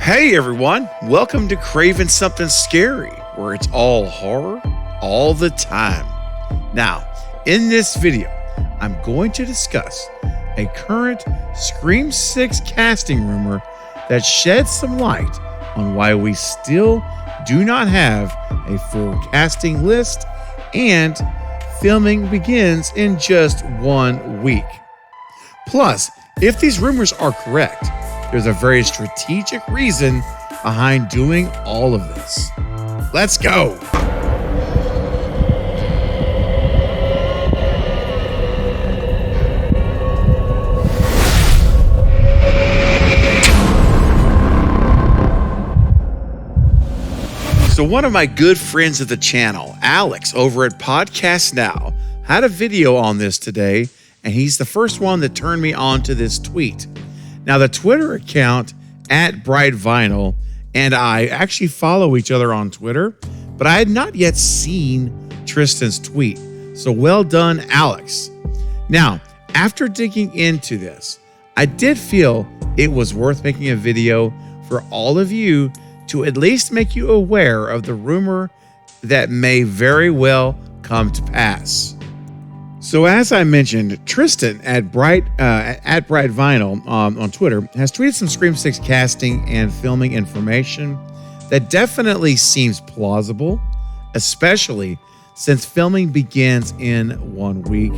Hey everyone, welcome to Craving Something Scary, where it's all horror all the time. Now, in this video, I'm going to discuss a current Scream 6 casting rumor that sheds some light on why we still do not have a full casting list, and filming begins in just 1 week. Plus, if these rumors are correct, there's a very strategic reason behind doing all of this. Let's go. So one of my good friends of the channel, Alex, over at Podcast Now, had a video on this today, and he's the first one that turned me on to this tweet. Now, the Twitter account @BrightVinyl and I actually follow each other on Twitter, but I had not yet seen Tristan's tweet. So well done, Alex. Now, after digging into this, I did feel it was worth making a video for all of you to at least make you aware of the rumor that may very well come to pass. So as I mentioned, Tristan at BrightVinyl on Twitter has tweeted some Scream 6 casting and filming information that definitely seems plausible, especially since filming begins in 1 week.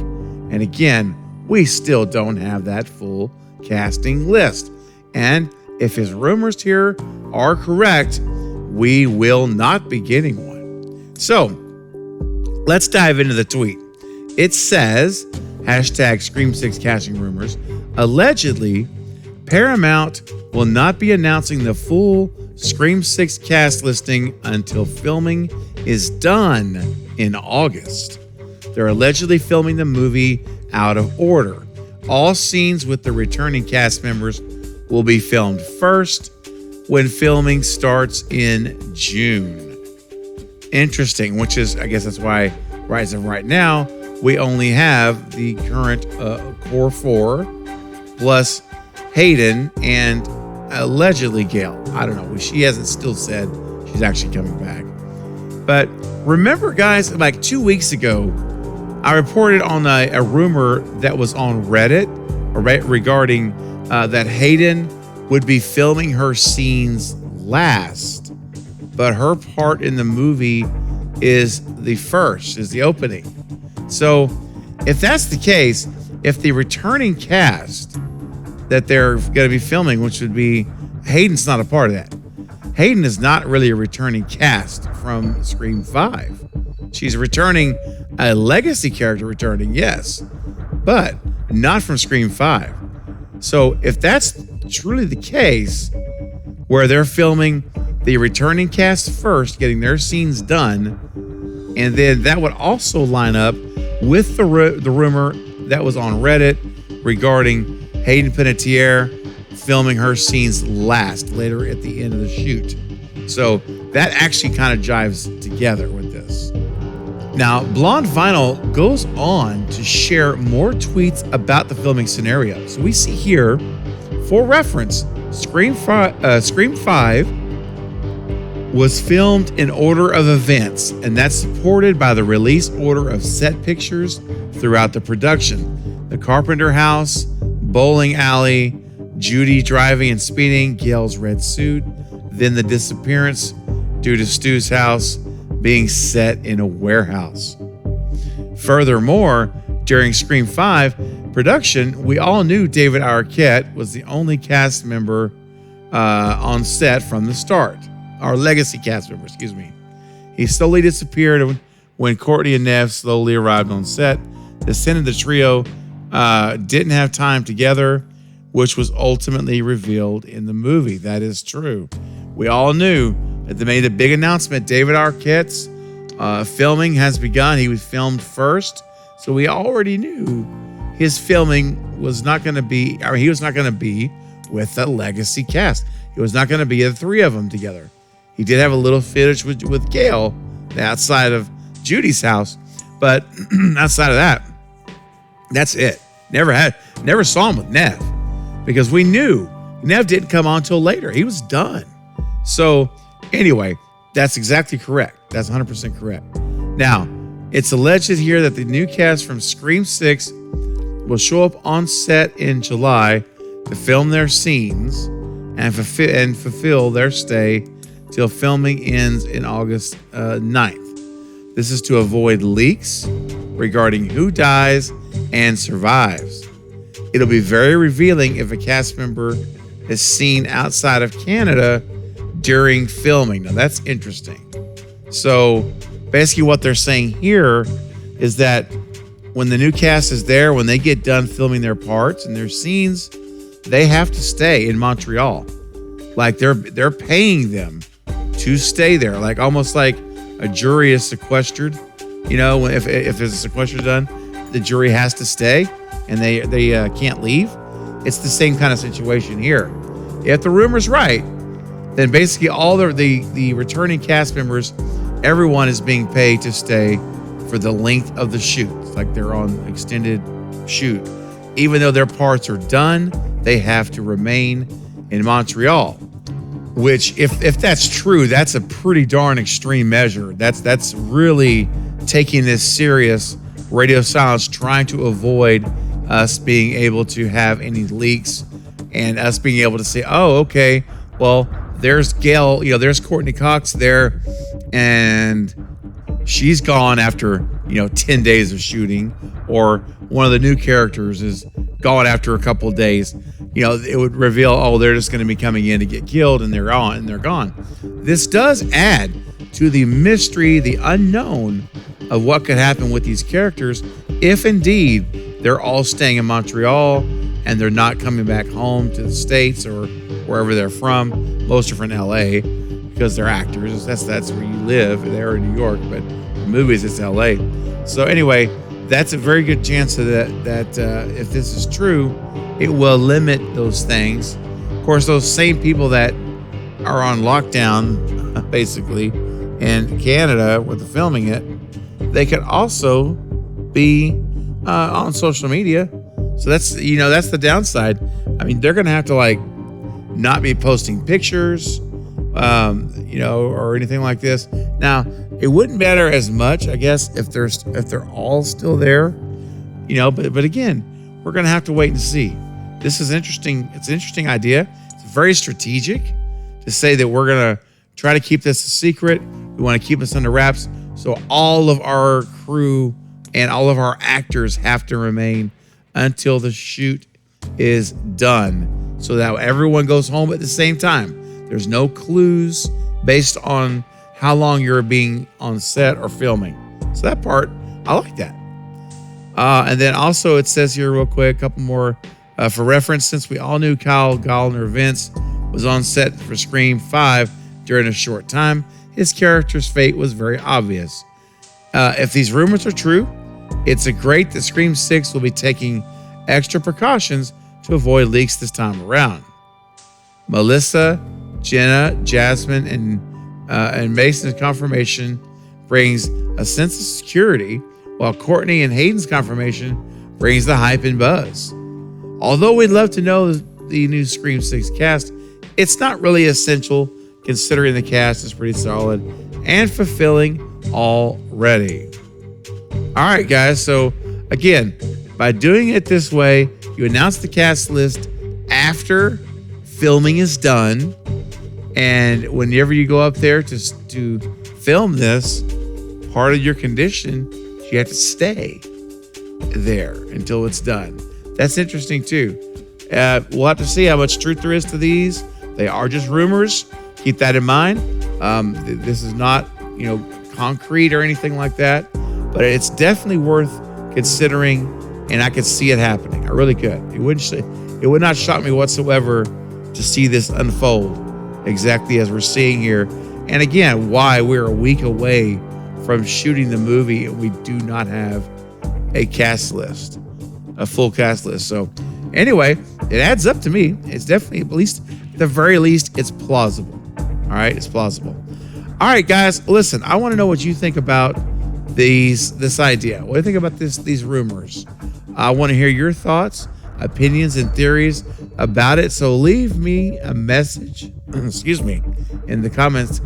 And again, we still don't have that full casting list. And if his rumors here are correct, we will not be getting one. So let's dive into the tweet. It says, #Scream 6 casting rumors. Allegedly, Paramount will not be announcing the full Scream 6 cast listing until filming is done in August. They're allegedly filming the movie out of order. All scenes with the returning cast members will be filmed first, when filming starts in June. Interesting, which is, I guess that's why as of right now, we only have the current core 4 plus Hayden and allegedly Gail. I don't know. She hasn't still said she's actually coming back. But remember, guys, like 2 weeks ago, I reported on a rumor that was on Reddit regarding that Hayden would be filming her scenes last, but her part in the movie is the opening. So if that's the case, if the returning cast that they're going to be filming, which would be, Hayden's not a part of that. Hayden is not really a returning cast from Scream 5. She's returning, a legacy character returning, yes, but not from Scream 5. So if that's truly the case, where they're filming the returning cast first, getting their scenes done, and then that would also line up with the rumor that was on Reddit regarding Hayden Panettiere filming her scenes last, later at the end of the shoot. So that actually kind of jives together with this. Now, Blonde Vinyl goes on to share more tweets about the filming scenario. So we see here, for reference, Scream 5 was filmed in order of events, and that's supported by the release order of set pictures throughout the production. The Carpenter house, bowling alley, Judy driving and speeding, Gail's red suit, then the disappearance due to Stu's house being set in a warehouse. Furthermore, during Scream 5 production, we all knew David Arquette was the only cast member on set from the start. Our legacy cast member, excuse me. He slowly disappeared when Courtney and Nev slowly arrived on set. The Sin of the trio didn't have time together, which was ultimately revealed in the movie. That is true. We all knew that they made a big announcement. David Arquette's filming has begun. He was filmed first, so we already knew his filming was not going to be, he was not going to be with the legacy cast. It was not going to be the three of them together. He did have a little footage with Gail outside of Judy's house, but outside of that, that's it. Never saw him with Nev, because we knew Nev didn't come on till later. He was done. So anyway, that's exactly correct. That's 100% correct. Now, it's alleged here that the new cast from Scream 6 will show up on set in July to film their scenes and fulfill their stay till filming ends in August 9th. This is to avoid leaks regarding who dies and survives. It'll be very revealing if a cast member is seen outside of Canada during filming. Now, that's interesting. So basically what they're saying here is that when the new cast is there, when they get done filming their parts and their scenes, they have to stay in Montreal. Like they're paying them to stay there, like almost like a jury is sequestered. You know, if there's a sequester done, the jury has to stay and they can't leave. It's the same kind of situation here. If the rumor's right, then basically all the returning cast members, everyone is being paid to stay for the length of the shoot. It's like they're on extended shoot. Even though their parts are done, they have to remain in Montreal. Which, if that's true, that's a pretty darn extreme measure. That's really taking this serious, radio silence, trying to avoid us being able to have any leaks and us being able to say, oh, okay, well, there's Gail, there's Courtney Cox there, and she's gone after 10 days of shooting, or one of the new characters is gone after a couple of days. It would reveal, oh, they're just going to be coming in to get killed, and they're gone. This does add to the mystery, the unknown of what could happen with these characters if indeed they're all staying in Montreal and they're not coming back home to the States or wherever they're from. Most are from LA because they're actors. That's where you live. They're in New York, but in movies it's LA. So anyway, that's a very good chance that if this is true, it will limit those things. Of course, those same people that are on lockdown, basically, in Canada with the filming it, they could also be on social media. So that's the downside. I mean, they're gonna have to not be posting pictures, or anything like this. Now, it wouldn't matter as much, I guess, if they're all still there, But again, we're gonna have to wait and see. This is interesting. It's an interesting idea. It's very strategic to say that we're gonna try to keep this a secret. We want to keep this under wraps. So all of our crew and all of our actors have to remain until the shoot is done, so that everyone goes home at the same time. There's no clues based on how long you're being on set or filming. So that part, I like that. And then also it says here real quick, a couple more for reference. Since we all knew Kyle Gallner Vince was on set for Scream 5 during a short time, his character's fate was very obvious. If these rumors are true, it's great that Scream 6 will be taking extra precautions to avoid leaks this time around. Melissa, Jenna, Jasmine, and Mason's confirmation brings a sense of security, while Courtney and Hayden's confirmation brings the hype and buzz. Although we'd love to know the new Scream 6 cast, it's not really essential considering the cast is pretty solid and fulfilling already. All right, guys. So again, by doing it this way, you announce the cast list after filming is done. And whenever you go up there to film this, part of your condition, you have to stay there until it's done. That's interesting too. We'll have to see how much truth there is to these. They are just rumors. Keep that in mind. This is not, concrete or anything like that, but it's definitely worth considering, and I could see it happening. I really could. It would not shock me whatsoever to see this unfold exactly as we're seeing here. And again, why we're a week away from shooting the movie and we do not have a cast list, a full cast list. So anyway, it adds up to me. It's definitely, at the very least, it's plausible. All right, it's plausible. All right, guys, listen, I want to know what you think about this idea. What do you think about these rumors? I want to hear your thoughts, opinions, and theories. about it. So leave me a message, excuse me, in the comments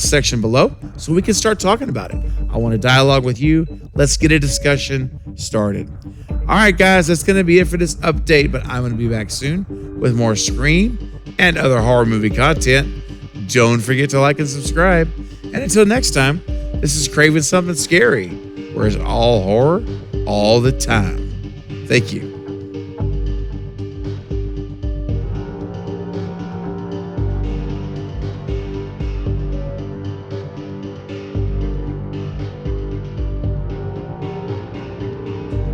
section below so we can start talking about it. I want to dialogue with you. Let's get a discussion started. All right, guys, that's going to be it for this update, but I'm going to be back soon with more Scream and other horror movie content. Don't forget to like and subscribe. And until next time, this is Craving Something Scary, where it's all horror all the time. Thank you.